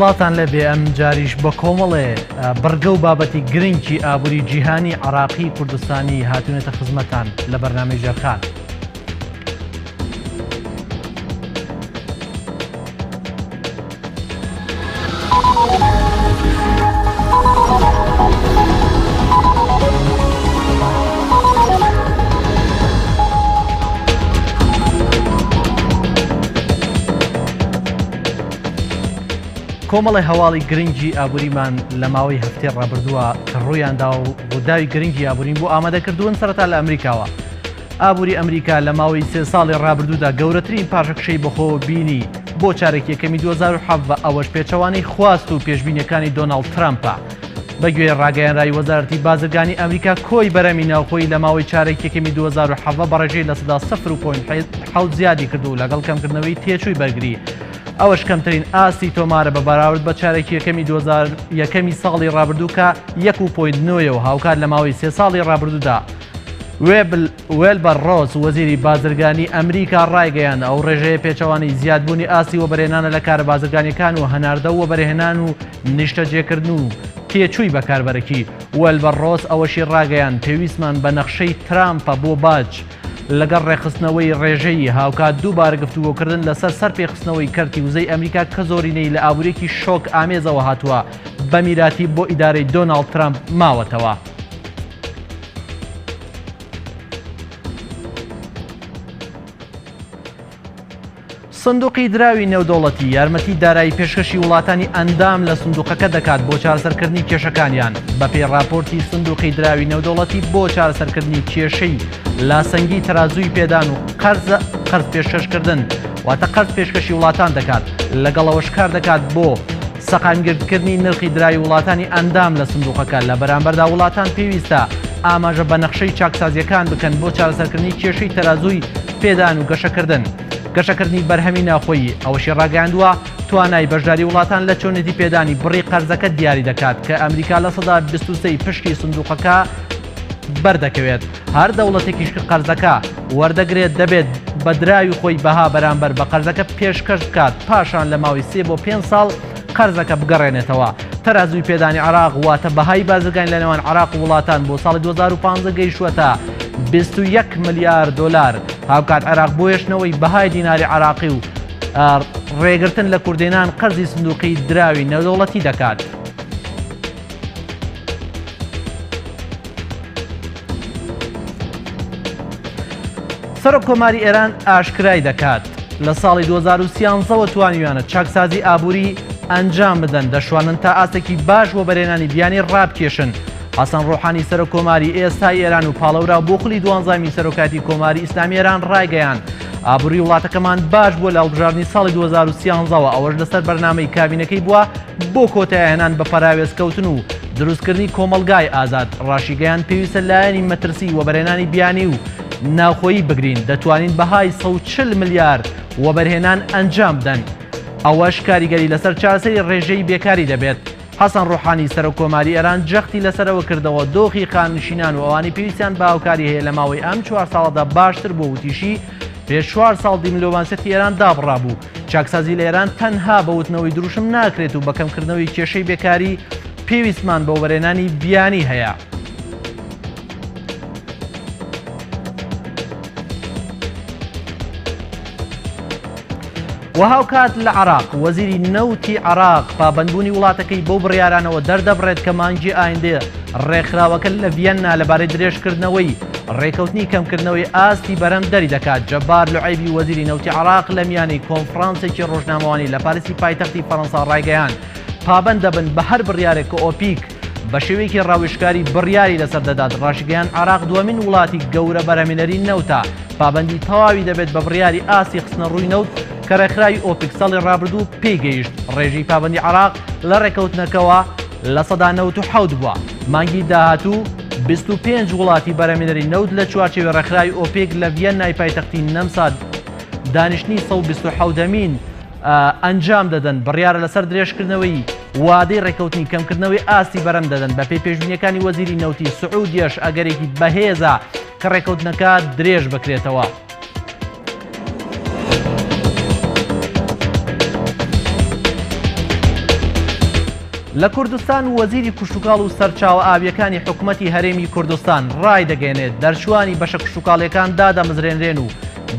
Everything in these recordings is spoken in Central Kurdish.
سڵاتان لەبێ ئەم جاریش بە کۆمەڵێ بڕگە و بابەتی گرنگی ئابووری جیهانی عراقی کوردستانی هاتوونێتە خزمەتان لە بەرنامەی ژێرخان. کۆمەڵی هەواڵی گرنگی ئابووریمان لە ماوەی هەفتەی ڕابردووە کە ڕوویاندا و ڕووداوی گرنگی ئابوورین بۆ ئامادەکردوون سەرەتا لە ئەمریکاوە. ئابووری ئەمریکا لە ماوەی 3 ساڵی ڕابردوودا گەورەترین پاشەکشەی بەخۆ بینی بۆ چارەکی یەکەمی 2007 ئەوەش پێچەوانەی خواست و پێشبینیەکانی دۆناڵد ترامپە. بەگوێ ڕاگەیاندراوی وەزارەتی بازرگانی ئەمریکا کۆی بەرەمی ناوخۆی لە ماوەی چارەکی یەکەمی 2007 بەڕێژەی لە سەدا 0.7 زیادی کردو لەگەڵ کەمکردنەوەی تێچووی بەرگری. ئەوەش کەمترین ئاستی تۆمارە بە بەراورد بە چارەکی یەکەمی ساڵی ڕابردوو کە 1.9 و هاوکات لە ماوەی 3 ساڵی ڕابردوودا. وێلبەر ڕۆس وەزیری بازرگانی ئەمریکا ڕایگەیان ئەو ڕێژەیە پێچەوانی زیادبوونی ئاستی وەبەرهێنانە لە کارە بازرگانیەکان و هەناردە و وەبەرهێنان و نیشتەجێکردن و تێچووی بەکاربەرەکی. وێلبەر ڕۆس ئەوەشی ڕاگەیان پێویستمان بە نەخشەی ترامپە بۆ باج لەگەڵ ڕێخستنەوەی ڕێژەیی هاوکات دووبارە گفتوگۆکردن لەسەر سەرپێخستنەوەی کەرتی وزەی ئەمریکا کە زۆرینەی لە ئابوورێکی شۆک ئامێزەوە هاتووە بە میراتی بۆ ئیدارەی دۆناڵد ترامپ ماوەتەوە. سندوقی دراوی نێودەوڵەتی یارمەتی دارایی پێشکەشی وڵاتانی ئەندام لە سندوقەکە دەکات بۆ چارەسەرکردنی کێشەکانیان. بەپێی راپۆرتی سندوقی دراوی نێودەوڵەتی بۆ چارەسەرکردنی کێشەی لاسەنگی تەرازووی پێدان و قەرز پێشکەشکردن واتە قەرز پێشکەشی وڵاتان دەکات لەگەڵەوەش کار دەکات بۆ سەقامگرتکردنی نرخی دراوی وڵاتانی ئەندام لە سندوقەکە. لە بەرامبەردا وڵاتان پێویستە ئاماژە بە نەخشەی چاکسازیەکان بکەن بۆ چارەسەرکردنی کێشەی تەرازووی پێدان و گەشەکردنی بەرهەمی ناوخۆیی. ئەوەشی ڕاگەاندووە توانای بەشداری وڵاتان لە چۆنێتی پێدانی بڕی قەرزەکە دیاری دەکات کە ئەمریکا لە سەدا 23 پشتی سندوقەکە بەردەکەوێت. هەر دەوڵەتێکیش کە قەرزەکە وەردەگرێت دەبێت بە دراوی خۆی بەها بەرامبەر بە قەرزەکە پێشکەش بکات پاشان لە ماوەی 3 بۆ 5 ساڵ قەرزەکە بگەڕێنێتەوە. تەرازووی پێدانی عراق واتە بەهای بازرگانی لە نێوان عراق و وڵاتان بۆ ساڵی 2015 گەیشتووەتە 21 ملیار دۆلار. هاوکات عراق بۆ هێشتنەوەی بەهای دیناری عراقی و ڕێگرتن لە کوردێنان قەرزی سندوقی دراوی نێودەوڵەتی دەکات. سەرۆک کۆماری ئێران ئاشکرای دەکات لە ساڵی 2013 توانیویانە چاکسازی ئابووری ئەنجام بدەن دەشوانن تا ئاستێکی باش بۆ بەرهێنانی بیانی ڕابکێشن. حەسەن ڕۆحانی سەرۆک کۆماری ئێستای ئێران و پاڵەورا بۆ خولی دوانزەمی سەرۆکاتی کۆماری ئیسلامی ئێران ڕایگەیان ئابووری وڵاتەکەمان باش بووە لە هەڵبژاردنی ساڵی 2013ەوە. ئەوەش لەسەر بەرنامەی کابینەکەی بووە بۆ کۆتایهێنان بە پەراوێزکەوتن و دروستکردنی کۆمەلگای ئازاد. ڕاشیگەیان پێویستە لایەنی مەترسی وەبەرهێنانی بیانی و ناوخۆیی بگرین دەتوانین بەهای 140 ملیار وەبەرهێنان ئەنجام بدەن. ئەوەش کاریگەری لەسەر چارەسەری ڕێژەی بێکاری دەبێت. حەسەن ڕۆحانی سەرۆک کۆماری ئێران جەختی لەسەرەوە کردەوە دۆخی خانشینان و ئەوانی پێویستیان بە هاوکاری هەیە لە ماوەی ئەم 4 ساڵەدا باشتر بۆ وتیشی پێش 4 ساڵ دیملۆماسەتی ئێران دابڕابوو. چاکسازی لە ئێران تەنها بە وتنەوەی دروشم ناکرێت و بەکەمکردنەوەی کێشەی بێکاری پێویستمان بە وەبەرهێنانی بیانی هەیە. وهاوکات لە عراق وەزیری نەوتی عراق پابەندبوونی وڵاتەکەی بۆ بڕیارانەوە دەردەبڕێت کە مانگی ئایندێ ڕێکخراوەکە لە ڤیەننا لەبارەی درێژکردنەوەی ڕێکەوتنی کەمکردنەوەی ئاستی بەرەم دەری دەکات. جەبار لوعەیبی وەزیری نەوتی عراق لە میانەی کۆنفرانسێکی ڕۆژنامەوانی لە پاریسی پایتەختی فەڕەنسا ڕایگەیان پابەند دەبن بە هەر بڕیارێک کە ئۆپیک بە شێوەیەکی ڕاوێژکاری بڕیاری لەسەر دەدات. ڕاشگەیان عراق دووەمین وڵاتی گەورە بەرهەمهێنەری نەوتە. پابەندی تەواوی دەبێت بە بڕیاری ئاستی خستنە ڕووی نەوت کە ڕێکخراوی ئۆپیک ساڵی ڕابردوو پێگەیشت. ڕێژەی پابەندی عراق لە ڕێکەوتنەکەوە لە سەدا 97 بووە. مانگی داهاتوو 25 وڵاتی بەرهەمهێنەری نەوت لە چوارچێوەی ڕێکخراوی ئۆپیک لە ڤیەننای پایتەختی نەمسا دانیشتنی 127مین ئەنجام دەدەن. بڕیارە لەسەر درێژکردنەوەی وادەی ڕێکەوتنی کەمکردنەوەی ئاستی بەرەم دەدەن. بە پێی پێشبینیەکانی وەزیری نەوتی سعودیەش ئەگەرێکی بەهێزە کە ڕێکەوتنەکە درێژ بکرێتەوە. لە کوردستان وەزیری کوشتوکاڵ و سەرچاوە ئاویەکانی حکوومەتی هەرێمی کوردستان ڕای دەگەێنێت دەرچوانی بەشە کوشتوکاڵیەکان دادەمزرێنرێن و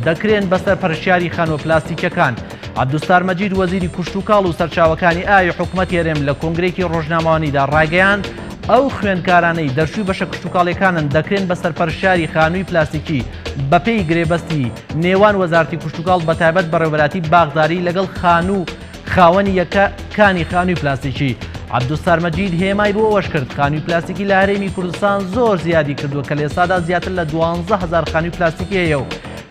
دەکرێن بەسەر پەرشیاری خانۆ پلاستیکەکان. عەبدولستار مەجید وەزیری کوشتوکاڵ و سەرچاوەکانی ئاوی حکوومەتی هەرێم لە کۆنگرێکی ڕۆژنامەوانیدا ڕایگەیاند ئەو خوێندکارانەی دەرچووی بەشە کوشتوکاڵیەکانن دەکرێن بەسەر پەرشیاری خانووی پلاستیکی بەپێی گرێبەستی نێوان وەزارەتی کوشتوکاڵ بەتایبەت بەڕێوەبەراتی باغداری لەگەڵ خانوو خاوەنی یەکەکانی خانووی پلاستیکی. عەبدولستار مەجید هێمای بۆ ئەوەش کرد خانووی پلاستیکی لە هەرێمی کوردستان زۆر زیادی کردووە کە لە ئێستادا زیاتر لە 12,000 خانووی پلاستیکی هەیە و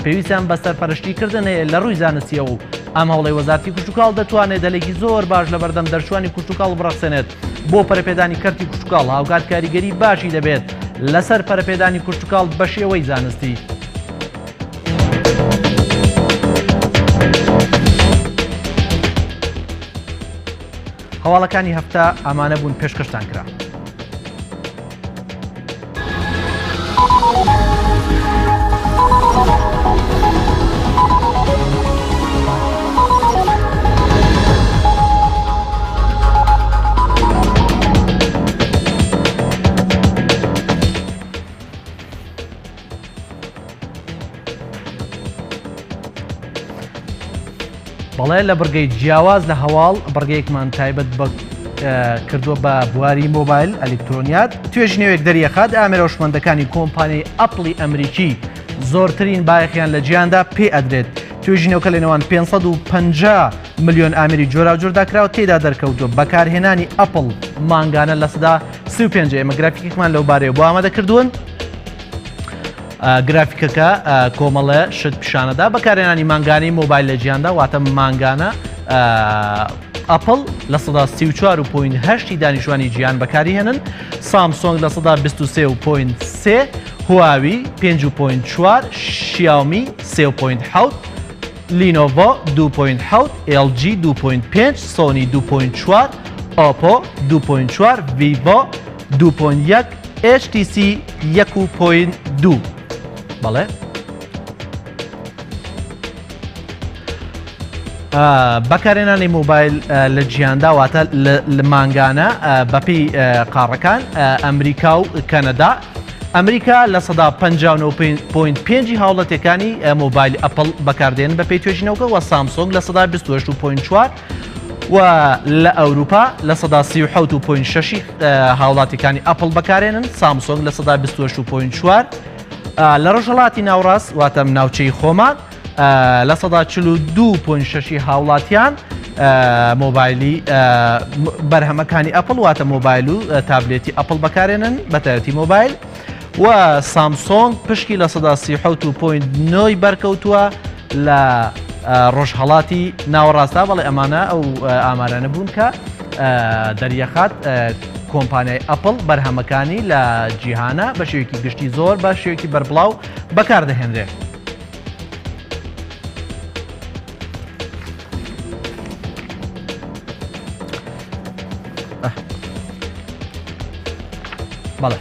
پێویستیان بەسەر پەرشتیکردن هەیە لە ڕووی زانستیەوە و ئەم هەوڵەی وەزارەتی کوشتوکاڵ دەتوانێت دەلێکی زۆر باش لە بەردەم دەرچوانی کوشتوکاڵ بڕەخسێنێت بۆ پەرەپێدانی کەرتی کوشتوکاڵ. هاوکات کاریگەری باشی دەبێت لەسەر پەرەپێدانی کوشتوکاڵ بە شێوەی زانستی. هەواڵەکانی هەفتە ئامانە بوون پێشکەشتان کرا. بەڵێ لە بڕگەی جیاواز لە هەواڵ بڕگەیەکمان تایبەت بە کردووە بە بواری مۆبایل ئەلکترۆنیات توێژینەوەیەک دەریەخات ئامێرە شمەندەکانی کۆمپانیای ئەپڵی ئەمریکی زۆرترین بایەخیان لە جیهاندا پێ ئەدرێت. توێژینەوەکە لە نێوان 550 ملیۆن ئامێری جۆراوجۆردا کراوە تێدا دەرکەوتووە. بەکارهێنانی ئەپڵ مانگانە لە سەدا 35. ئێمە گرافیکێکمان لەو بارەیە بۆ ئامادە کردوون. گرافیکەکە کۆمەڵە شت پیشانەدا بەکارهێنانی مانگانەی مۆبایل لە جیهاندا واتە مانگانە ئەپڵ لە سەدا 34.8 دانیشتوانی جیهان بەکاریهێنن. سامسۆنگ لە سەدا 23.3، هواوی 5.4، شیاومی 3.7، لینۆڤۆ 2.7، LG 2.5، سۆنی 2.4، ئۆپۆ 2.4، ڤیڤۆ 2.1، HTC 1.2. بەڵێ بەکارهێنانی مۆبایل لە جیهاندا واتە لە مانگانە بەپێی قاڕەکان ئەمریکا و کەنەدا. ئەمریکا لە سەدا 59.5 هاوڵەتەکانی مۆبایلی ئەپڵ بەکاردێنن بەپێی توێژینەوەکە و سامسۆنگ لە سەدا 28.4 و لە ئەوروپا لە سەدا 37.6 هاوڵاتەکانی ئەپڵ بەکارێنن. سامسۆنگ لە سەدا 28.4 لە ڕۆژهەڵاتی ناوڕاست واتە ناوچەی خۆمان لە سەدا 42.6 هاوڵاتیان مۆبایلی بەرهەمەکانی ئەپڵ واتە مۆبایل و تابلێتی ئەپڵ بەکارێنن بە تایبەتی مۆبایل و سامسۆنگ پشکی لە سەدا 37.9 بەرکەوتووە لە ڕۆژهەڵاتی ناوەڕاستدا. بەڵێ ئەمانە ئەو ئامارانە بوون کە دەریەخات کۆمپانیای ئەپڵ بەرهەمەکانی لە جیهانە بە شێوەیەکی گشتی زۆر بە شێوەیەکی بەربڵاو بەکاردەهێنرێت. بەڵێ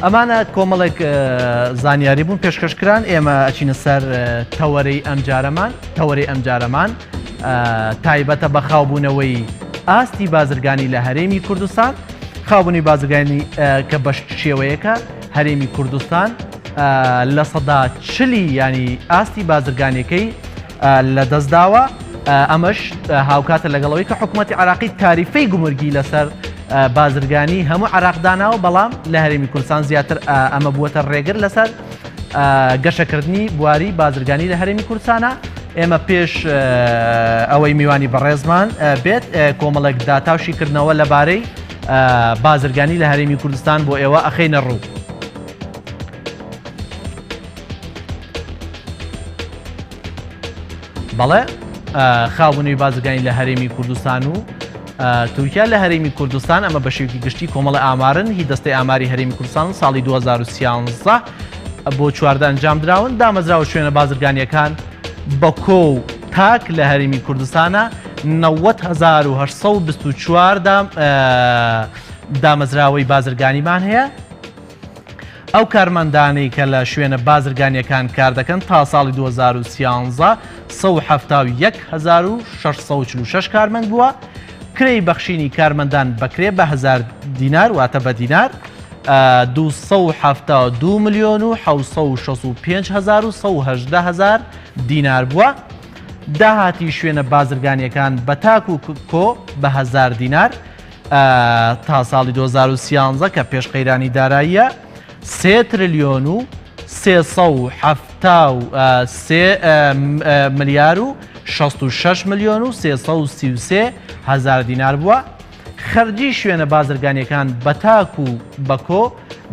ئەمانە کۆمەڵێک زانیاری بوون پێشکەشکران. ئێمە ئەچینە سەر تەوەرەی ئەمجارەمان تایبەتە بە خاوبوونەوەی ئاستی بازرگانی لە هەرێمی کوردستان. خاوبوونی بازرگانی کە بە شێوەیەکە هەرێمی کوردستان لە سەدا 40 ینی ئاستی بازرگانیەکەی لە دەستداوە. ئەمەش هاوکاتە لەگەڵەوەی کە حکوومەتی عێراقی تاریفەی گومرگی لەسەر بازرگانی هەموو عێراقداناوە بەڵام لە هەرێمی کوردستان زیاتر ئەمە بووەتە ڕێگر لەسەر گەشەکردنی بواری بازرگانی لە هەرێمی کوردستانە. ئێمە پێش ئەوەی میوانی بەڕێزمان بێت کۆمەڵێک داتاوشیکردنەوە لەبارەی بازرگانی لە هەرێمی کوردستان بۆ ئێوە ئەخەینە ڕوو. بەڵێ خاوبوونەوەی بازرگانی لە هەرێمی کوردستان و تورکیا لە هەرێمی کوردستان ئەمە بە شێوەیەکی گشتی کۆمەڵە ئامارن هی دەستەی ئاماری هەرێمی کوردستان ساڵی 2013 بۆ چواردە ئەنجام دراون. دامەزراوە شوێنە بازرگانیەکان بە کۆ و تاک لە هەرێمی کوردستانە 90,824 دامەزراوەی بازرگانیمان هەیە. ئەو کارمەندانەی کە لە شوێنە بازرگانیەکان کار دەکەن تا ساڵی 2013 171,646 کارمەند بووە. کرێی بەخشینی کارمەندان بەکرێ بە 1000 دینار واتە بە دینار 272 ملیۆن و 765,118 دینار بووە. داهاتی شوێنە بازرگانیەکان بە تاک و کۆ بە 1000 دینار تا ساڵی 2013 کە پێشقەیرانی داراییە 3 تریلیۆن و 373 ملیار و 66 ملیۆن و 333,000 دینار بووە. خەرجی شوێنە بازرگانیەکان بە تاک و بەکۆ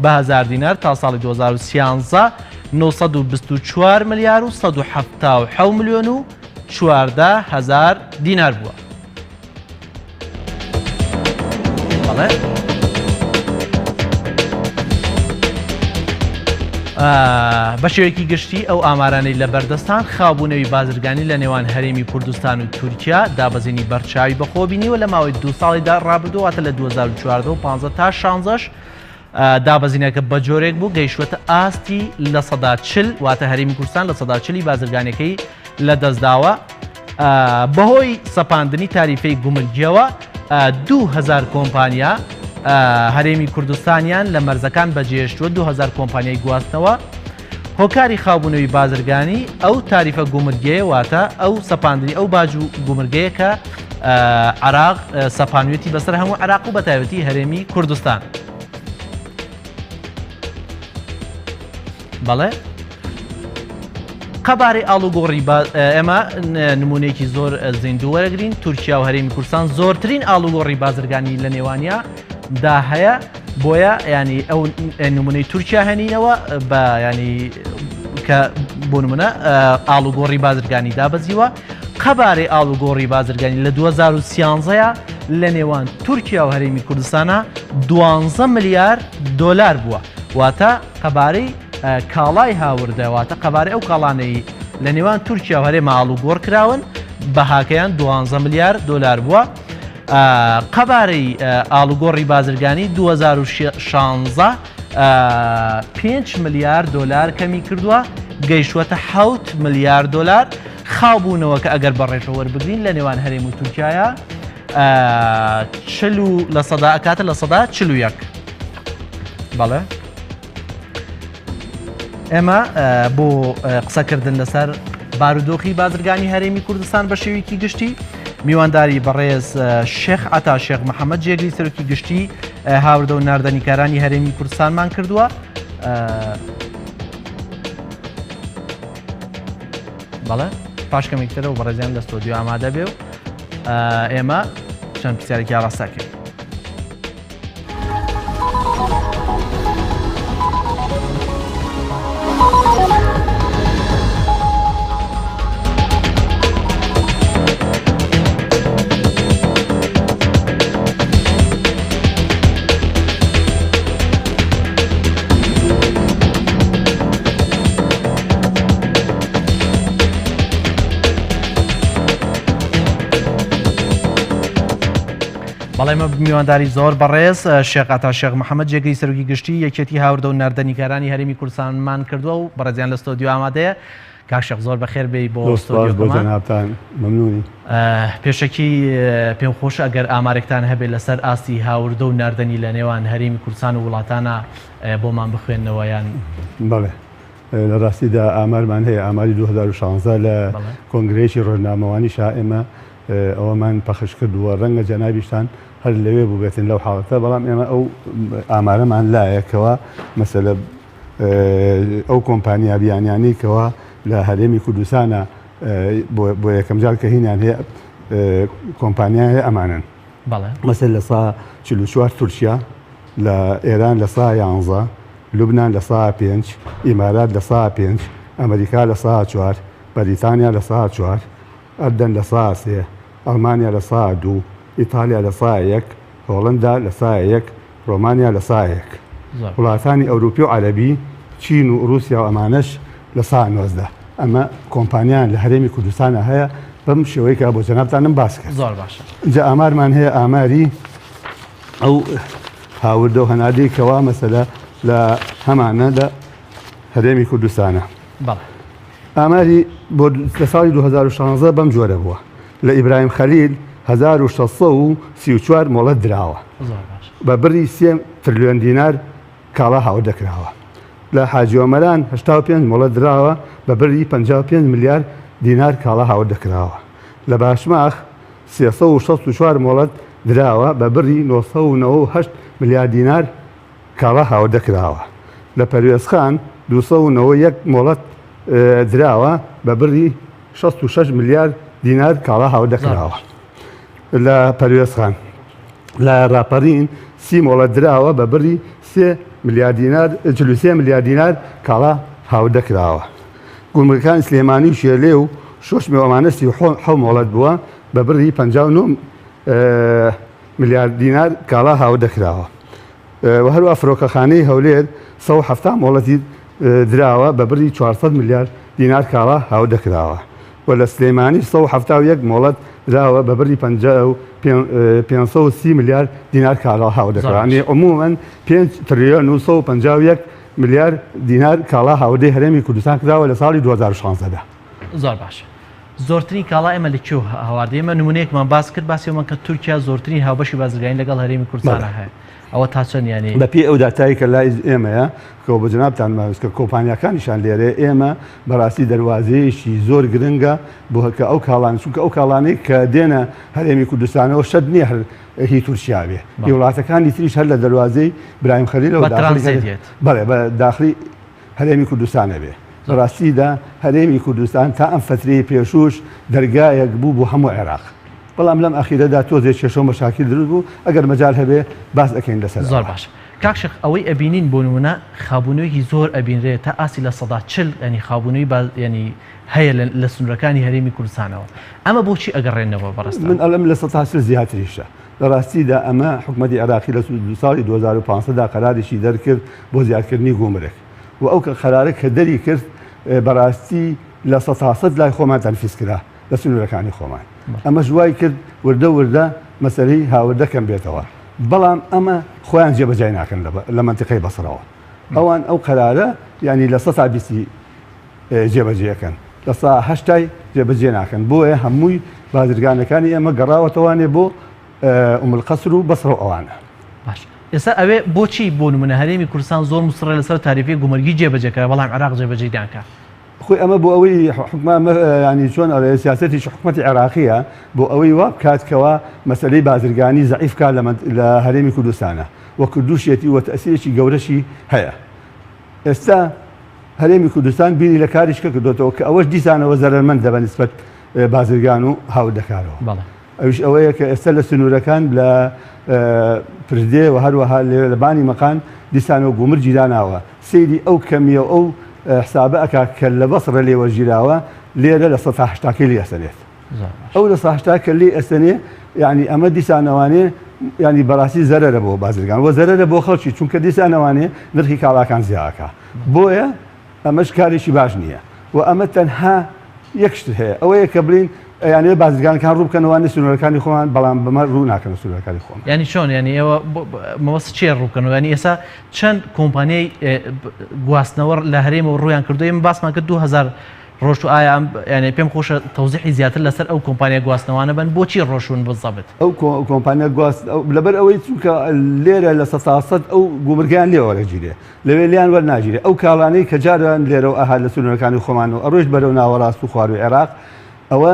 بە 1000 دینار تا ساڵی 2013 924 ملیار و 177 ملیۆن و 14,000 دینار بووە. بە شێوەیەکی گشتی ئەو ئامارانەی لە بەردەستان خاوبوونەوەی بازرگانی لە نێوان هەرێمی کوردستان و تورکیا دابەزینی بەرچاوی بەخۆبینیوە لە ماوەی 2 ساڵیدا ڕابردوواتە لە 2014 و 15 تا 16 دابەزینەکە بە جۆرێک بوو گەیشتوەتە ئاستی لە 140 واتە هەرێمی کوردستان لە 140 بازرگانەکەی لە دەستداوە بەهۆی سەپاندنی تاریفەی گومرگیەوە 2000 کۆمپانیا هەرێمی کوردستانیان لە مەرزەکان بەجێهێشتووە 2000 کۆمپانیای گواستنەوە هۆکاری خاوبوونەوەی بازرگانی ئەو تاریفە گومرگەیە واتە ئەو سەپاندنی ئەو باج و گومرگەیە کە عراق سەپانوێتی بەسەر هەموو عراق و بەتایبەتی هەرێمی کوردستان. بەڵێ قەبارەی ئاڵوگۆڕی ئێمە نمونەیەکی زۆر زیندوو وەرەگرین. تورکیا و هەرێمی کوردستان زۆرترین ئاڵوگۆڕی بازرگانی لە نێوانیا دا هەیە بۆیە ینی ئەو نمونەی تورکیا هەنینەوە بە ینی کە بۆ نمونە ئاڵوگۆڕی بازرگانی دابەزیوە. قەبارەی ئاڵوگۆڕی بازرگانی لە 2013 لە نێوان تورکیا و هەرێمی کوردستانە 12 ملیار دۆلار بووە واتە قەبارەی کاڵای هاوردەواتە قەبارەی ئەو کاڵانەی لە نێوان تورکیا و هەرێمە ئاڵوگۆڕ کراون بەهاکەیان 12 ملیار دۆلار بووە. قەبارەی ئاڵوگۆڕی بازرگانی 2016 5 ملیار دۆلار کەمی کردووە گەیشتوەتە 7 ملیار دۆلار. خاوبوونەوە کە ئەگەر بەڕێژەوە وەربگرین لە نێوان هەرێم و تورکایە 40 لە سەدا ئەکاتە لە سەدا 41. بەڵێ ئێمە بۆ قسەکردن لەسەر بارودۆخی بازرگانی هەرێمی کوردستان بە شێوەیەکی گشتی میوانداری بەڕێز شێخ عەتا شێخ محەممەد جێگری سەرۆکی گشتی هاوردە و ناردەنیکارانی هەرێمی کوردستانمان کردووە. بەڵێ پاشکەمێکترەوە بەڕێزیان لە ستۆدیۆ ئامادە بێ و ئێمە چەند پرسیارێکی ئاڕاستاکەین. بەڵێمە میوانداری زۆر بەڕێز شێخ عەتا شێخ محەممەد جێگری سەرۆکی گشتی یەکێتی هاوردە و ناردەنیکارانی هەرێمی کوردستانمان کردووە و بەڕێزیان لە ستۆدیۆ ئامادەیە. کاک شێخ زۆر بەخێر بێی بۆ جەنابتان مەمنونی. پێشەکی پێم خۆش ئەگەر ئامارێکتان هەبێت لەسەر ئاستی هاوردە و ناردەنی لە نێوان هەرێمی کوردستان و وڵاتانە بۆمان بخوێننەوە یان. بەڵێ لە ڕاستیدا ئامارمان هەیە ئاماری 2016 لە کۆنگرێکی ڕۆژنامەوانی ئێمە ئەوەمان پەخش کردووە ڕەنگە جەنابیشتان هەر لەوێ بوو بێتن لەو حاڵەتە بەڵام ئێمە ئەو ئامارەمان لایەکەوە مەسەلە ئەو کۆمپانیا بیانیانی کەەوە لە هەرێمی کوردستانە بۆ یەکەم جار کە هینیان هەیە کۆمپانیای ئەمانن مەسەل لە سا 44 تورکیا لە ئێران لە سا 11 لوبنان لە سا 5 ئیمارات لە سا 5 ئەمریکا لە سا 4 بەریتانیا لە سا 4 ئەردەن لە سا 3 ئەڵمانیا لە سا 2 ئیتالیا لە سا 1 هۆڵندا لە سا 1 ڕۆمانیا لە سا 1 وڵاتانی ئەوروپی و عەرەبی چین و رووسیا و ئەمانەش لە سا 19 ئەمە کۆمپانیان لە هەرێمی کوردستانە هەیە بەم شێوەیەکە بۆ جەنابتانم باس کرد. زۆر باشە. جا ئامارمان هەیە ئاماری ئەو هاوردە و هەنادەیەکەوە مەسەلە لە هەمانە لە هەرێمی کوردستانە. ئاماری بۆ لە ساڵی 2016 بەم جۆرە بووە. لە ئیبراهیم خەلیل 1634 مۆڵەت دراوە بە بڕی 3 تریلیۆن دینار کاڵا هاو دەکراوە. لە حاجیۆمەران 85 مۆڵەت دراوە بە بڕی 55 میلیارد دینار کاڵا هاو دەکراوە. لە باشماخ 364 مۆڵەت دراوە بە بڕی 998 میلیارد دینار کاڵا هاو دەکراوە. لە پەروێزخان 291 مۆڵەت دراوە بە بڕی 66 میلیارد دینار کاڵا هاو دەکراوە. لە پەروێزخان لە ڕاپەڕین 30 مۆڵەت دراوە بە بڕی 3 میلیارد دینار 43 میلیارد دینار کاڵا هاو دەکراوە. گوڵمەکانی سلێمانی و شێلێ و شۆش میوەمانە 37 مۆڵەت بووە بە بڕی 59 میلیارد دینار کاڵا هاو دەکراوە. و هەروە فرۆکەخانەی هەولێر 170 مۆڵەتی دراوە بە بڕی 400 میلیارد دینار کاڵا هاو دەکراوە. و لە سلێمانی 171 مۆڵەت دراوە بە بڕی 530 میلیارد دینار کاڵا هاو دەکراوە. عمومەن 5 تریلیۆن و 151 میلیارد دینار کاڵا هاودەی هەرێمی کوردستان کراوە لە ساڵی 2016دا. زۆر باشە. زۆرترین کاڵا ئێمە لەکوێ هەواردە؟ ئێمە نمونەیەکمان باس کرد، باسیەوەمان کە تورکیا زۆرترین هاوبەشی بازرگانی لەگەڵ هەرێمی کوردستانە هەیە. ئەوە تا چەند یانی بە پێی ئەو داتایی کە لای ئێمەیە کە بە جنابتان ماویست کە کۆمپانیاکانیشان لێرە ئێمە بەڕاستی دەواازەیەشی زۆر گرنگە بۆ هەکە ئەو کاڵان چونکە ئەو کاڵانەی کە دێنە هەرێمی کوردستانەوە شەد نییە هی تورکیا بێ. وڵاتەکانی تریش هەر لە دەواازەی برایم خەلیلەوە بەڵێ بە داخلی هەرێمی کوردستانە بێ. بەڕاستیدا هەرێمی کوردستان تا ئەم فترەی پێشوش دەرگایەک بوو بۆ هەموو عێراق. بەڵام لەم ئەخیرەدا تۆزێک کێشە مەشاکل دروست بوو ئەگەر مەجال هەبێ باس دەکەین لەسەر. زۆر باش. کاکشق ئەوەی ئەبینین بۆ نمونە خابوونەوەیکی زۆر ئەبینرێت تا ئاسی لە 140 ینی خابوونەوەی ینی هەیە لە سنوورەکانی هەرێمی کوردستانەوە. ئەمە بۆچی ئەگەڕێنەوە بەڕاستی؟ من ئەڵم لە 180 زیاتریشە. لە ڕاستیدا ئەمە حکومەتی عێراقی لە ساڵی 2015دا قەرارێکی دەرکرد بۆ زیادکردنی گومرگ و ئەو خەرارە کە دەری کرد بەڕاستی لە 180 لای خۆمان تەنفیز کرا لە سنوورەکانی خۆمان. ئەمە ژوای کرد وردە وردە مەسەلەی هاوردەکەم بێتەوە. بەڵام ئەمە خۆیان جێبەجای ناکەن لە منتیقەی بەسڕەوە. ئەوان ئەو قەرارە ینی لە 120 جێبەجێەکەن لە 180 جێبەجێ ناکەن. بۆیە هەمووی بازرگانەکانی ئێمە گەڕاوەتەوانێ بۆ ئومڵقەسر و بەسڕە ئەوانە. باش. ئێستا ئەوێ بۆچی بۆ نمونە هەرێمی کوردستان زۆر مستڕێ لەسەر تاریفی گومەرگی جێبەجێکرا بەڵام عێراق جێبەجێ ناکات؟ خۆی ئەمە بۆ ئەوەی حکومە ینی چۆن سیاسەتیش حکومەتی عێراقیە بۆ ئەوەی وا بکاتکەوە مەسەلەی بازرگانی زەعیف کات لە هەرێمی کوردستانە وە کوردوشێتی وە تەسیرێکی گەورەشی هەیە. ئێستا هەرێمی کوردستان بیری لە کاریشکە کردوێتەوە کە ئەوەش دیسانەوە زەرمەند دەبە نسبەت بازرگان و هاوردەکارەوە. ئەوش ئەوەیە کە ئێستا لە سنوورەکان لە پردێ و هەروەها لە بانی مەقان دیسانەوە گومرجی داناوە سەیری ئەو کەمیە ئەو حسابە ئەکا کە لە بەسڕە لێوە ژیراوە لێرە لە 180 لی ئەسەنێت. ئەو لە 180 کە لی ئەسەنێ ینی ئەمە دیسانەوانێ ینی بەڕاستی زەرەرە بۆ بازرگان وە زەرەرە بۆ خەڵکی چونکە دیسانەوانێ نرخی کاڵاکان زیاکە. بۆیە ئەمەش کارێکی باش نییە و ئەمە تەنها یەکشت هەیە ئەوەیە کە بڵین یانێ بازرگانەکان ڕووبکەنەوەوانێ سنوورەکانی خۆمان بەڵام بەمە ڕوو ناکەن سنوورەکانی خۆمان. ینی چۆن ینی ئێوە مەوەست چێ ڕووکەنەوە؟ ینی ئێستا چەند کۆمپانیای گواستنەوە لە هەرێمەوە ڕوویان کردو؟ ئێمە باسمان کرد 2000 ڕۆژ و ئایا ینی پێم خۆشە تەوزیحی زیاتر لەسەر ئەو کۆمپانیا گواستنەوانە بن بۆچی ڕۆژون بزەبێت؟ ئەو کۆمپانیا گواست لەبەر ئەوەی چونکە لێرە لە 100 ئەو گومرگیان لێوەرەگیرێ لەوێ لیان وەرناگیرێ ئەو کاڵانەی کە جاران لێرە ئاها لە سنوورەکانی خۆمان و ئەڕۆژ بەرەو ناوەڕاست و خوار و عێراق ئەوە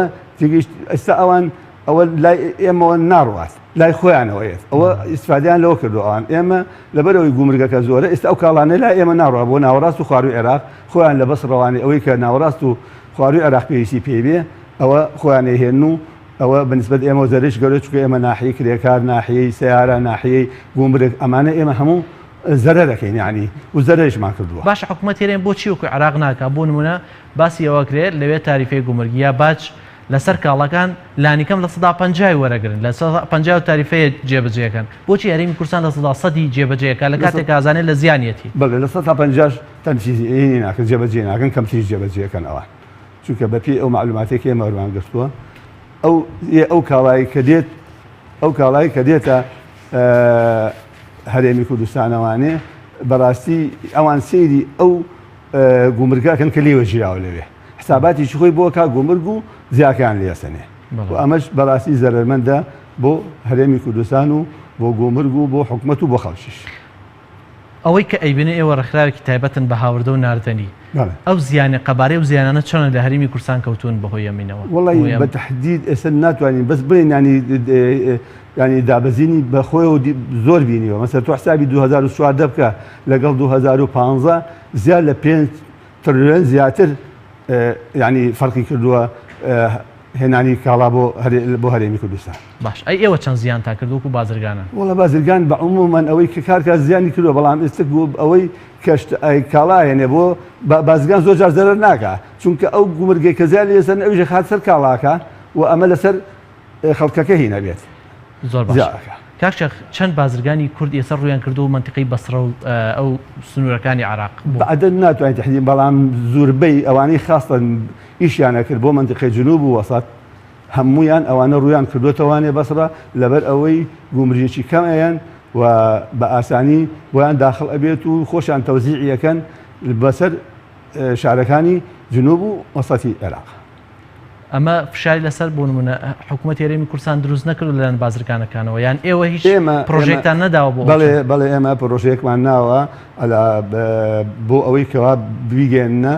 ئێستا ئەوان ئەوە لای ئێمەوە ناڕوات لای خۆیانەوەیت ئەوە ئیسفادیان لەوە کردو ئەوان ئێمە لەبەرەوەی گومرگەکە زۆرە ئێستا ئەو کاڵانە لای ئێمە ناڕوە بۆ ناوەڕاست و خواروی عێراق خۆیان لە بەس ڕەوانی ئەوەی کە ناوەڕاست و خواروی عێراق پێویستی پێبێ ئەوە خۆیان هێن و ئەوە بەنسبەت ئێمە زەرش گەورە چکە ئێمە ناحیەی کرێکار ناحیەی سیارە ناحیەی گومرگ ئەمانە ئێمە هەموو زەرەرەکەین ینی و زەرەرشمان کردووە. باش حکوومەت هێرێن بۆچی وەکو عێراق ناکات؟ بۆ نمونە باسی ئەوە کرێت لەوێ تاریفەی گومرگی یا باج لەسەر کاڵەکان لانیکەم لە 150 وەرەگرن لە 150 تاریفەیە جێبەجێەکەن. بۆچی هەرێمی کوردستان لە 100 جێبەجێەکە لە کاتێک ئازانێت لە زیانیەتی؟ بەڵێ لە 150 تەنفیزی ناکەن جێبەجێ ناکەن کەمتریش جێبەجێەکەن ئەوان چونکە بەپی ئەو معلوماتێکی ئێمە وەروان گرتووە ئەو کاڵایی کە دێتە هەرێمی کوردستانەوانێ بەڕاستی ئەوان سەیری ئەو گومرگاکەن کە لێوە ژیراوە لەوێ حساباتی خۆی بۆ کا گومرگ و زیاکان لێسەنێ و ئەمەش بەڕاستی زەرمەندە بۆ هەرێمی کوردستان و بۆ گۆمرگ و بۆ حکومەت و بۆ خەڵکیش. ئەوەی کە ئەیبینە ئێوە ڕێکخراوێکی تایبەتن بە هاوردە و ناردنی ئەو زیانە قەبارەی و زیانانە چۆنە لە هەرێمی کوردستان کەوتون بەهۆی ئەمینەوە؟ وڵی بە تەحدید ئێستا ناتوانین بەس بڵێن ینی دابەزینی بەخۆی و زۆر بینیەوە. مەسەر تۆ حسابی 2014 بکە لەگەڵ 2015 زیاد لە 5 تریلیۆن زیاتر ینی فەرقی کردووە هێنانی کاڵا بۆ هەرێمی کوردستان. باش ئەی ئێوە چەند زیان تا کردووەکو بازرگانە؟ وڵە بازرگان بە عمومەن ئەوەی کە کارکات زیانی کردووە، بەڵام ئێستا ئەوەی کەشت کاڵا هێنێ بۆ بازرگان زۆر جار زەرەر ناکە، چونکە ئەو گومرگەی کە زیان لێسەر ئەویش خات سەر کاڵاکە و ئەمە لەسەر خەڵکەکە هینە بێت. زۆر باش. کاکشەخ چەند بازرگانی کورد ئێستا ڕویان کردو و منتیقی بەسڕە و ئەو سنوورەکانی عێراق بەعدەد ناتوانین تحدید، بەڵام زۆربەی ئەوانەی خاستن ئیشیانە کرد بۆ منتیقی جنوب و وەسەط هەموویان ئەوانە ڕویان کردوتەوانێ بەسڕە لەبەر ئەوەی گومرجێکی کەمەیەن و بە ئاسانی بۆیان داخل ئەبێت و خۆشیان تەوزیعیەکەن بەسەر شارەکانی جنوب و وەسەتی عێراق. ئەمە فشاری لەسەر بۆ نمونە حکوومەت هەرێمی کوردستان دروست نەکرد لەلایەن بازرگانەکانەوە، یان ئێوە هیچ پرۆژێکتان نەداوە بۆ؟ بەڵێ ئێمە پرۆژەیەکمان ناوە بۆ ئەوەی کەوا بیگەێنە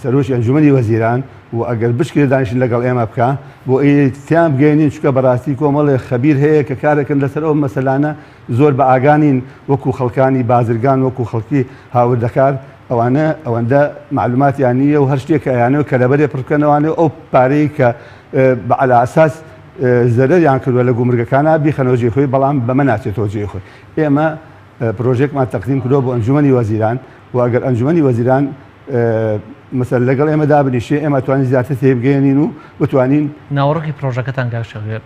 سەرۆشی ئەنجومەنی وەزیران و ئەگەر بشکێ دانیشن لەگەڵ ئێمە بکە بۆ ئیتیان بگەێنین، چکە بەڕاستی کۆمەڵێ خەبیر هەیە کە کارەکەن لەسەر ئەو مەسەلانە زۆر بە ئاگانین، وەکو خەڵکانی بازرگان وەکو خەڵکی هاوردەکار ئەوەندە معلوماتیان نییە و هەر شتێک ئەیانەوە کە لەبەرێ پڕکەنەوانێ ئەو پارەی کە بەعلى ئاساس زەرەریان کردووە لە گومرگەکانە بیخەنەوە جێ خۆی، بەڵام بەمە ناچێتەوە جێ خۆی. ئێمە پرۆژێکمان تەقدیم کردووە بۆ ئەنجومەنی وەزیران و ئەگەر ئەنجومەنی وەزیران مەسەل لەگەڵ ئێمە دابنیشێ ئێمە توانین زیاتر تێبگەێنین و بتوانین ناوەڕۆکی پرۆژەکەتان گەشتێ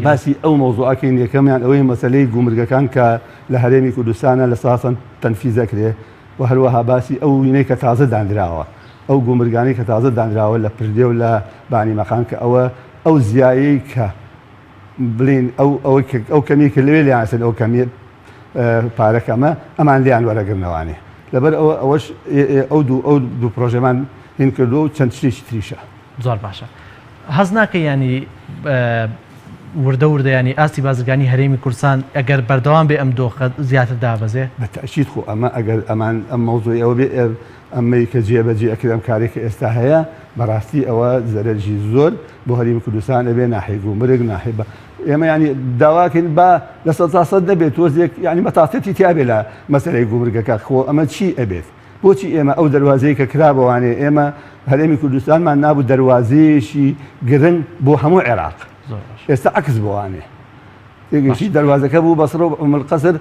باسی ئەو مۆزوعەکەین یەکەمیان ئەوەی مەسەلەی گومرگەکان کە لە هەرێمی کوردستانە لە ساسن تەنفیزەکرێ و هەروەها باسی ئەو وینەی کە تازە دانراوە، ئەو گومرگانی کە تازە دانراوە لە پردێ و لە بانیمەخان کە ئەو زیایی کە بڵین ئەو کەمی کە لەوێ لیانسن ئەو کەمی پارەکەمە ئەمان لیان وەرەگرنەوانێ. لەبەر ئەوەش ئەو دوو پرۆژەمان هین کردو و چەند شتێکی تریشە. زۆر باشە. هەز ناکە ینی وردە ینی ئاستی بازرگانی هەرێمی کوردستان ئەگەر بەردەوام بێ ئەم دۆخە زیاتر دابەزێ؟ بەتەئکید خۆ ئەمە ئەگەر ئەمان ئەم مەوزوعی ئەوە بێ ئەمەی کە جێبەجێ ئەکرێم کارێکە ئێستا هەیە بەڕاستی ئەوە زەرەرجی زۆر بۆ هەرێمی کوردستان ئەبێ ناحێ گومرگ ناحێ ئێمە ینی داواکەین بە لە 100% دەبێت تۆزێک ینی مەتاسەتی تیابێ لە مەسەلەی گومرگەکە خۆ ئەمە چی ئەبێت؟ بۆچی ئێمە ئەو دەواازەیە کە کرابەوانێ ئێمە هەرێمی کوردستانمان نابوو دەواازەیەشی گرنگ بۆ هەموو عێراق، ئێستا عکس بوانێ تێگەشی دەواازەکە بوو بەسڕ و ئەمەلقەسر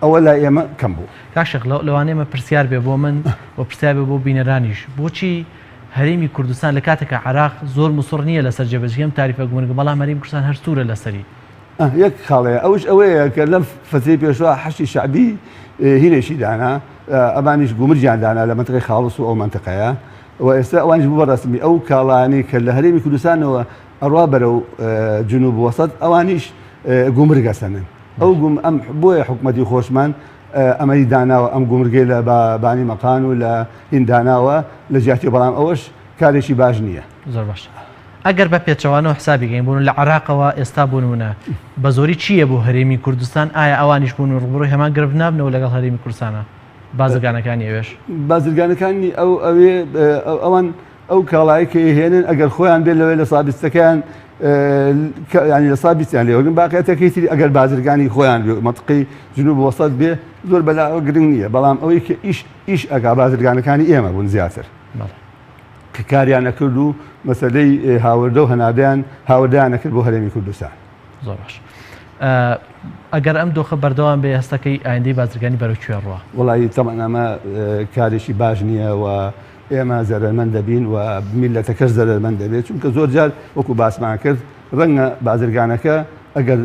ئەوە لای ئێمە کەم بوو. کاشێک لەوانەیە پرسیار بێ بۆ من و پرسیار بێ بۆ بینەرانیش، بۆچی هەرێمی کوردستان لە کاتێکە عێراق زۆر مسوڕ نییە لەسەر جێبەجێم تاریفە گومرگ، بەڵام هەرێمی کوردستان هەر سوورە لەسەری؟ یەک خاڵەیە ئەوش ئەوەیە کە لەم فترەی پێشوە حەشی شعبی هینێکی دانا، ئەمانیش گومرجیان دانا لە منتقەی خاڵس و ئەو منتقەیە و ئێستا ئەوانش بوو بەڕسمی ئەو کاڵانەی کە لە هەرێمی کوردستانەوە ئەڕوا بەرەو جنوب وەسەد ئەوانیش گومرگەسەنن. ئەو ئەم بۆیە حکومەتی خۆشمان ئەمەی داناوە ئەم گومرگەی لە بانی مەقان و لە هینداناوە لە جیاتی، بەڵام ئەوەش کارێکی باش نییە. زۆر باش. ئەگەر بە پێچەوانەوە حسابی گەین بوون لە عێراقەوە ئێستا بوونە بە زۆری چییە بۆ هەرێمی کوردستان؟ ئایا ئەوانیش بوون و ڕوبڕۆی هەمان گرفت نابنەوە لەگەڵ هەرێمی کوردستانە بازرگانەکانی ئەوێش؟ بازرگانەکانی ئەوان ئەو کاڵایی کە هێنن ئەگەر خۆیان بێت لەوەی لە سابستەکەیان ینی لە سابستیان لێوەگرن باقیەتەکەی تری ئەگەر بازرگانی خۆیان بێ منتقەی جنوب وەسەد بێ زۆر بەلاوە گرنگ نییە، بەڵام ئەوەی کە ئیش ئەگا بازرگانەکانی ئێمە بوون زیاتر کە کاریان نەکرد و مەسەلەی هاوردە و هەنادیان هاوردیان نەکرد بۆ هەرێمی کوردستان. زۆر باش. ئەگەر ئەم دۆخە بەردەوام بێ هەستەکەی ئایندەی بازرگانی بەرەوکوێ ڕوە؟ وڵی تەمان ئەمە کارێکی باش نییە و ئێمە زەرمەند دەبین و میلەتەکەش زەرمەند دەبێت، چونکە زۆر جار وەکو باسمان کرد ڕەنگە بازرگانەکە ئەگەر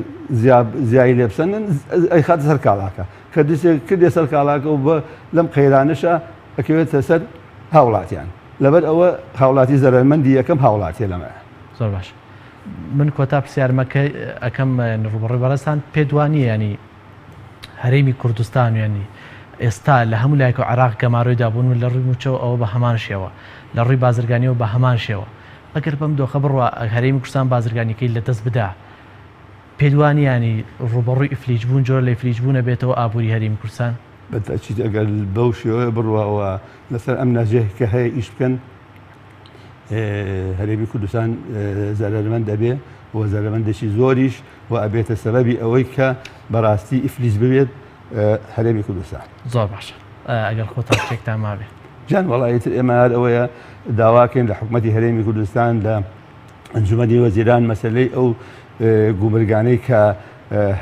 زیایی لێ بسەنن ئەی خاتە سەر کاڵاکە کە دەستێک کردێ سەر کاڵاکە و بە لەم قەیرانشە ئەکەوێتە سەر هاوڵاتیان، لەبەر ئەوە هاوڵاتی زەرمەندی یەکەم هاوڵاتیە لەمە. زۆر باش. من کۆتا پرسیارمەکە ئەەکەم ڕوبڕی بەڕستان پێدوانیە ینی هەرێمی کوردستان ینی ئێستا لە هەموو لایەک و عێراق گەماڕۆی دابوون و لە ڕووی موچەوە ئەوە بە هەمان شێوە، لە ڕووی بازرگانیەوە بە هەمان شێوە ئەگەر بەم دۆخە بڕوە هەرێمی کوردستان بازرگانیەکەی لە دەست بدا پێدوانیانی ڕوبەڕووی ئیفلیج بوون جۆر لە ئیفلیج بوونە بێتەوە ئابووری هەرێمی کوردستان بەتەکید ئەگەر بەو شێوەیە بڕواەوە لەسەر ئەم ناژەیە کە هەیە ئیش بکەن هەرێمی کوردستان زەرمەند دەبێ و زەرمەندێکی زۆریش و ئەبێتە سەبەبی ئەوەی کە بەڕاستی ئیفلیج ببێت هەرێمی کوردستان زۆر باشە ئەگەر خۆتان شتێکتان مابێ جان وڵایەتر ئێمە هەر ئەوەیە داواکەین لە حکوومەتی هەرێمی کوردستان لە ئەنجومەنی وەزیران مەسلەی ئەو گومرگانەی کە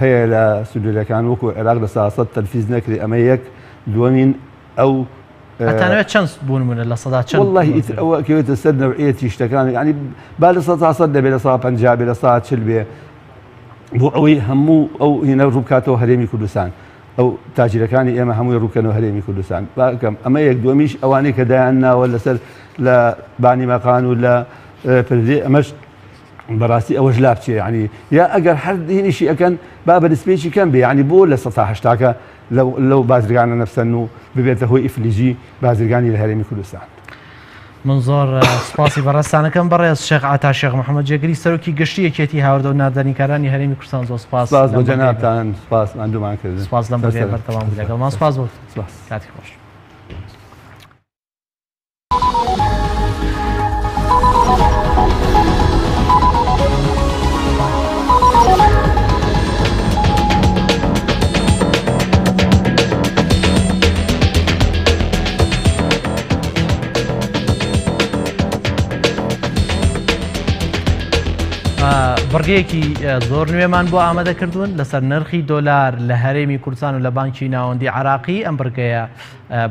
هەیە لە سنوورەکان وەکو عێراق لە ساسەد تەنفیز نەکری ئەمە یەک دووەمین ئەو هەتانەوێت چەند بوونمونە لە سەدا چەند والله ئیتر ئەوە کەوێتە سەر نەوعیەتی شتەکان ینی با لە 100 دەبێت لە 150 بێ لە 140 بێ بۆ ئەوەی هەموو ئەو هینە ڕووبکاتەوە هەرێمی کوردستان ئەو تاجیرەکانی ئێمە هەمووی ڕووکەنەوە هەرێمی کوردستان باکەم ئەمە یەک دووەمیش ئەوانەی کە دایان ناوە لەسەر لە بانیمەقان و لە پردێ ئەمەش بەڕاستی ئەوەش لا بچێ ینی یا ئەگەر هەر دینیشی ئەەکەن با بەدەستپێکی کەم بێ ینی بۆ لە 180 لەو بازرگانە نەفسەن و ببێتە هۆی ئیفلیجی بازرگانی لە هەرێمی کوردستان. من زۆر سپاسی بەڕێستانەکەم بەڕێز شێخ ئاتا شێخ محەممەد جێگری سەرۆکی گشتیەکێتی هاوردە و نادانیکارانی هەرێمی کوردستان زۆر سپاس بۆ جەنابتان سپاس ماندوومان کرد سپاس لەم بەرتەوام بوو لەگەڵمان سپاس بۆ کاتی خۆش. بڕگەیەکی زۆر نوێمان بۆ ئامادە کردوون لەسەر نرخی دۆلار لە هەرێمی کوردستان و لە بانکی ناوەندی عراقی ئەم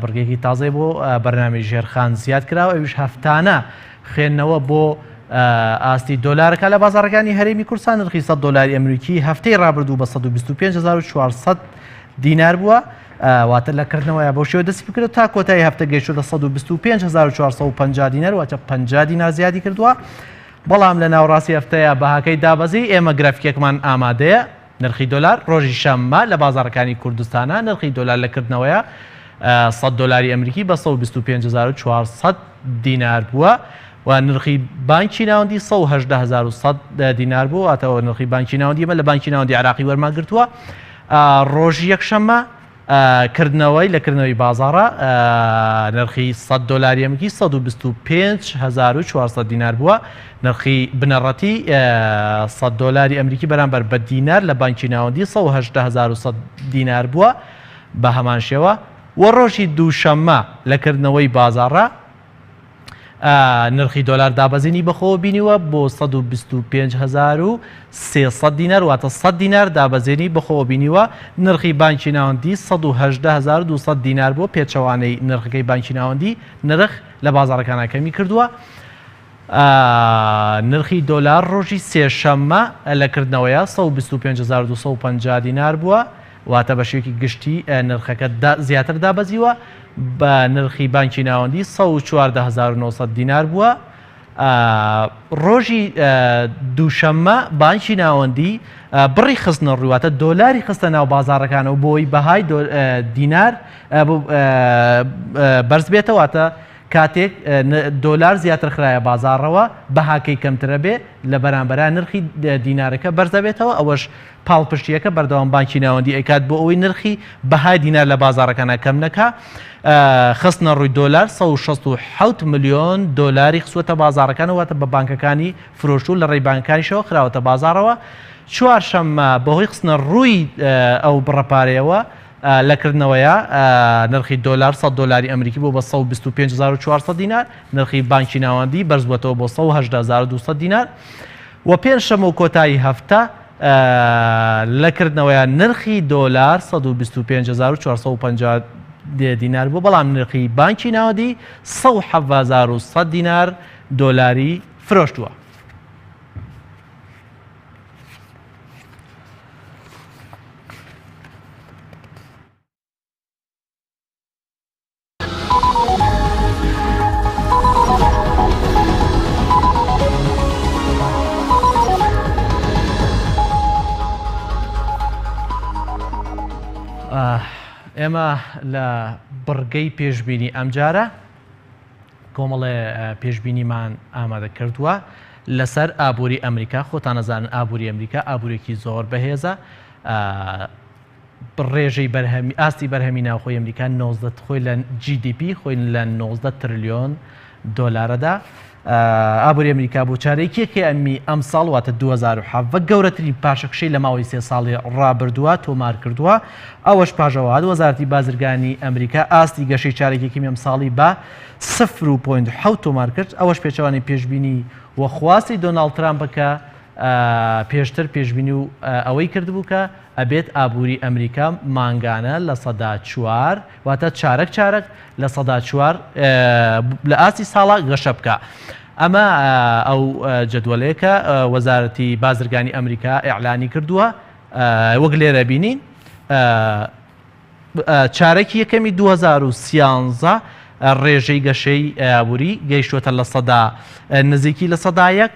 بڕگەیەکی تازەی بۆ بەرنامەی ژێرخان زیاد کراوە ئەویش هەفتانە خوێندنەوە بۆ ئاستی دۆلارەکە لە بازاڕەکانی هەرێمی کوردستان نرخی 100 دۆلاری ئەمریکی هەفتەی ڕابردوو بە 125400 دینار بووە واتە لەکردنەوەیە بۆ شێوە دەستی بکرێت تا کۆتایی هەفتە گەیشتووە لە 125450 دینار واتە 50 دینار زیادی کردووە. بەڵام لە ناوڕاستی هەفتەیە بەهاکەی دابەزی ئێمە گرافیکێکمان ئامادەیە نرخی دۆلار ڕۆژی شەممە لە بازاڕەکانی کوردستانە نرخی دۆلار لەکردنەوەیە 100 دۆلاری ئەمریکی بە 125400 دینار بووە و نرخی بانکی ناوەندی 180100 دینار بوو واتەوە نرخی بانکی ناوەندی ئێمە لە بانکی ناوەندی عراقی وەرماگرتووە ڕۆژی یەکشەممە کردنەوەی لەکردنەوەی بازاڕە نرخی 100 دۆلاری ئەمریکی 125400 دینار بووە نرخی بنەڕەتی 100 دۆلاری ئەمریکی بەرامبەر بە دینار لە بانکی ناوەندی 180100 دینار بووە بە هەمان شێوە و ڕۆژی دووشەممە لەکردنەوەی بازاڕە نرخی دۆلار دابەزینی بەخۆوە بینیوە بۆ 125300 دینار واتە 100 دینار دابەزێنی بەخۆوە بینیوە نرخی بانکی ناوەندی 118200 دینار بۆ پێچەوانەی نرخەکەی بانکی ناوەندی نرخ لە بازاڕەکان کەمی کردووە. نرخی دۆلار ڕۆژی سێشەممە لەکردنەوەیە 125250 دینار بووە واتە بە شێوەیەکی گشتی نرخەکە زیاتر دابەزیوە بە نرخی بانکی ناوەندی 144900 دینار بووە. ڕۆژی دووشەممە بانکی ناوەندی بڕی خستنە ڕواتە دۆلاری خستە ناو بازاڕەکانەوە بۆی بەهای دینار بەرز بێتەواتە کاتێک دۆلار زیاتر خرایە بازاڕەوە بەهاکەی کەمترە بێ لە بەرامبەرە نرخی دینارەکە بەرزەبێتەوە ئەوەش پاڵپشتیەکە بەردەوام بانکی ناوەندی ئەکات بۆ ئەوەی نرخی بەهای دینار لە بازاڕەکانە کەم نەکا خستنە ڕووی دۆلار 167 ملیۆن دۆلاری خسوەتە بازاڕەکانەوەتە بە بانکەکانی فرۆشت و لە ڕێی بانکانیشەوە خراوەتە بازاڕەوە چوارشەممە بەهۆی خستنە ڕووی ئەو بڕەپارەیەوە لەکردنەوەیە نرخی دۆلار 100 دۆلاری ئەمریکی بۆ بە 125400 دینار نرخی بانکی ناوەندی بەرزبووەتەوە بۆ 180200 دینار و پێنجشەمە و کۆتایی هەفتە لەکردنەوەیە نرخی دۆلار 125450 دینار بوو بەڵام نرخی بانکی ناوەندی 1700 دینار دۆلاری فرۆشتووە. ئێمە لە بڕگەی پێشبینی ئەمجارە کۆمەڵێ پێشبینیمان ئامادە کردووە لەسەر ئابووری ئەمریکا. خۆتان نەزانن ئابووری ئەمریکا ئابوورێکی زۆر بەهێزە. ڕێژەی ئاستی بەرهەمی ناوخۆی ئەمریکا 90 خۆی لە GDP خۆی لە 90 تریلیۆن دۆلارەدا. ئابووری ئەمریکا بۆ چارەیەکێکی ئەم ساڵ واتە 2007 گەورەترین پاشەکشەی لە ماوەی 3 ساڵی ڕابردووە تۆمار کردووە. ئەوەش پاژەوە وەزارەتی بازرگانی ئەمریکا ئاستی گەشەی چارەکێکی ئەم ساڵی بە 0.7 تۆمار کرد. ئەوەش پێچەوانی پێشبینی وەخواستی دۆناڵد ترامپەکە پێشتر پێشبینی و ئەوەی کردبوو کە ئەبێت ئابووری ئەمریکا مانگانە لە سەدا 4 واتە چارەک لە سەدا 4 لە ئاستی ساڵا گەشە بکە. ئەمە ئەو جەدوەلەیەکە وەزارەتی بازرگانی ئەمریکا ئیعلانی کردووە. وەک لێرە بینین چارەکی یەکەمی 2013 ڕێژەی گەشەی ئابووری گەیشتوەتە لە سەدا نزیکی لە سەدا 1.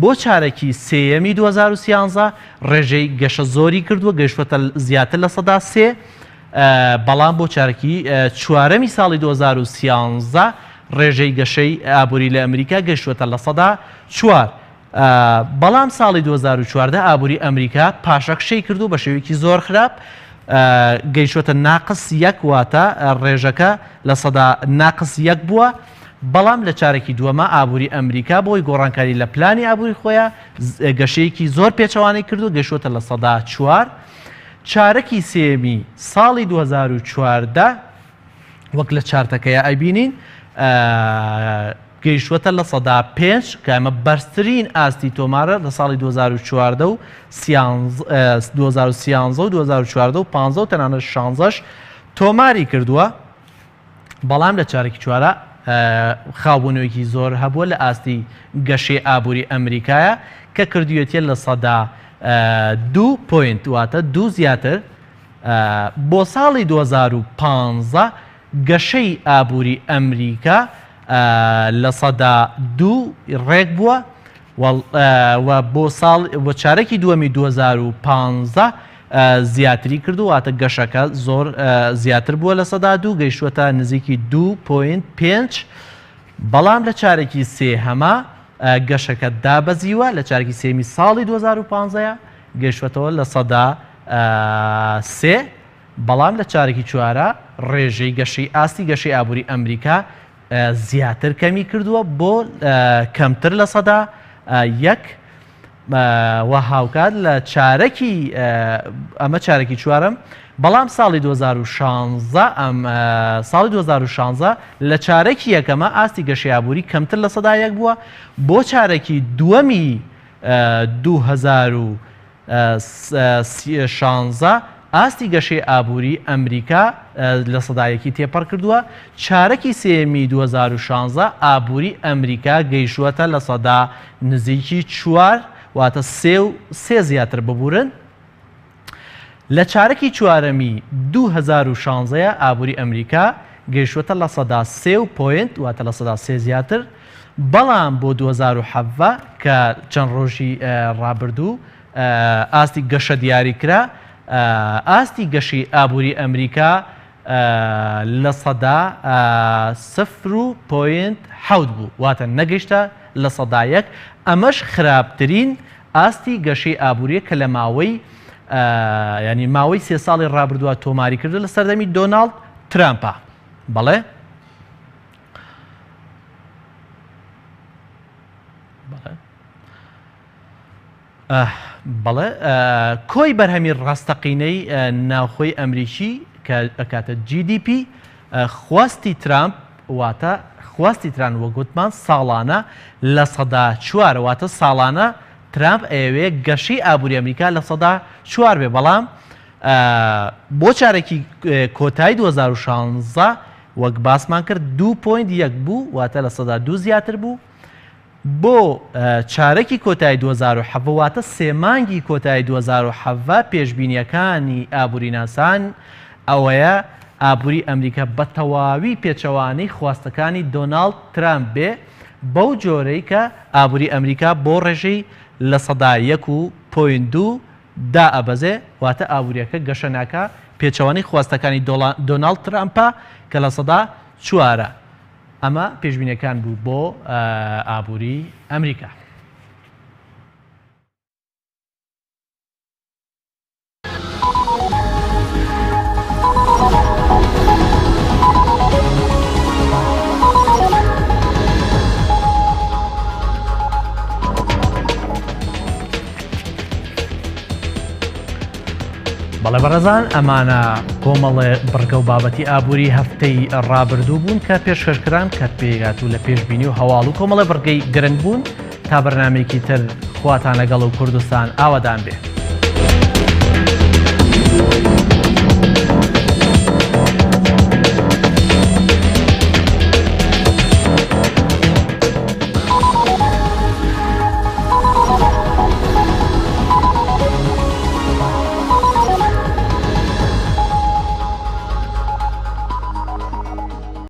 بۆ چارەکی سێیەمی 2013 ڕێژەی گەشە زۆری کردووە گەیشتوەتە زیاتر لە سەدا 3. بەڵام بۆ چارەکی چوارەمی ساڵی 2013 ڕێژەی گەشەی ئابووری لە ئەمریکا گەیشتوەتە لە سەدا 4. بەڵام ساڵی 2014 ئابووری ئەمریکا پاشەکشەی کردو بە شێوەیەکی زۆر خراپ گەیشتوەتە ناقص 1 واتە ڕێژەکە لە سەدا ناقص 1 بووە. بەڵام لە چارەکی دووەمە ئابووری ئەمریکا بۆی گۆڕانکاری لە پلانی ئابووری خۆیان گەشەیەکی زۆر پێچەوانەی کردو گەیشتوەتە لە سەدا 4. چارەکی سێمی ساڵی 2014 وەک لە چارتەکەیە ئەبینین گەیشتوەتە لە سەدا 5 کە ئەمە بەرزترین ئاستی تۆمارە لە ساڵی 2014 و 2013 و 2014 و 15 و تەنانەت 16 تۆماری کردووە. بەڵام لە چارەکی چوارە خاوبوونەوەیەکی زۆر هەبووە لە ئاستی گەشەی ئابووری ئەمریکایە کە کردوویەتە لە سەدا 2 پوینت واتە 2 زیاتر. بۆ ساڵی 2015 گەشەی ئابووری ئەمریکا لە سەدا 2 ڕێک بووە و بۆ چارەکی دووەمی 2015 زیاتری کردو واتە گەشەکە زۆر زیاتر بووە لە سەدا 2 گەیشتوەتە نزیکی 2.5. بەڵام لە چارێکی سێهەمە گەشەکە دابەزیوە لە چارەکی سێمی ساڵی 2015 گەیشتوەتەوە لە سەدا 3. بەڵام لە چارێکی چوارە ڕێژەی گەشەی ئاستی گەشەی ئابووری ئەمریکا زیاتر کەمی کردووە بۆ کەمتر لە سەدا 1. و هاوکات لە چارەکی ئەمە چارەکی چوارم. بەڵام ساڵی 2016 لە چارەکی یەکەمە ئاستی گەشەی ئابووری کەمتر لە سەدا 1 بووە. بۆ چارەکی دووەمی 2016 ئاستی گەشەی ئابووری ئەمریکا لە سەدایەکی تێپەڕ کردووە. چارەکی سێمی 2016 ئابووری ئەمریکا گەیشتوەتە لە سەدا نزیکی 4 واتە 3 زیاتر ببورن. لە چارەکی چوارەمی 2016 ئابووری ئەمریکا گەیشتوەتە لە سەدا 3 پوینت واتە لە سەدا 3 زیاتر. بەڵام بۆ 2017 کە چەند ڕۆژی ڕابردوو ئاستی گەشە دیاری کرا ئاستی گەشەی ئابووری ئەمریکا لە سەدا 0.7 بوو واتە نەگەیشتە لە سەدا 1. ئەمەش خراپترین ئاستی گەشەی ئابووریە کە لە ماوەی ینی ماوەی 3 ساڵی ڕابردووە تۆماری کردو لە سەردەمی دۆناڵد ترامپە. بەڵێ بەڵێ کۆی بەرهەمی ڕاستەقینەی ناوخۆی ئەمریکی کە ئەکاتە GDP خواستی ترامپ واتە خواستی تران وە گوتمان ساڵانە لە سەدا 4 واتە ساڵانە ترامپ ئەوێ گەشەی ئابووری ئەمریکا لە سەدا 4 بێ. بەڵام بۆ چارێکی کۆتایی 2016 وەک باسمان کرد 2.1 بوو واتە لە سەدا 2 زیاتر بوو. بۆ چارەکی کۆتایی 2017 واتە سێمانگی کۆتایی 2017 پێشبینیەکانی ئابووریناسان ئەوەیە ئابووری ئەمریکا بە تەواوی پێچەوانەی خواستەکانی دۆناڵد ترامپ بێ بەو جۆرەی کە ئابووری ئەمریکا بۆ ڕێژەی لە سەدا 1.2 دا ئەبەزێ واتە ئابووریەکە گەشەناکە پێچەوانی خواستەکانی دۆناڵد ترامپە کە لە سەدا 4. ئەمە پێشبینیەکان بوو بۆ ئابووری ئەمریکا. بەڵێ بەڕێزان ئەمانە کۆمەڵێ بڕگە و بابەتی ئابووری هەفتەی ڕابردوو بوون کە پێشکەشکران کە پێگاتوو لە پێشبینی و هەواڵ و کۆمەڵە بڕگەی گرنگ بوون تا بەرنامەیەکی تر خواتان لەگەڵ و کوردستان ئاوادان بێ.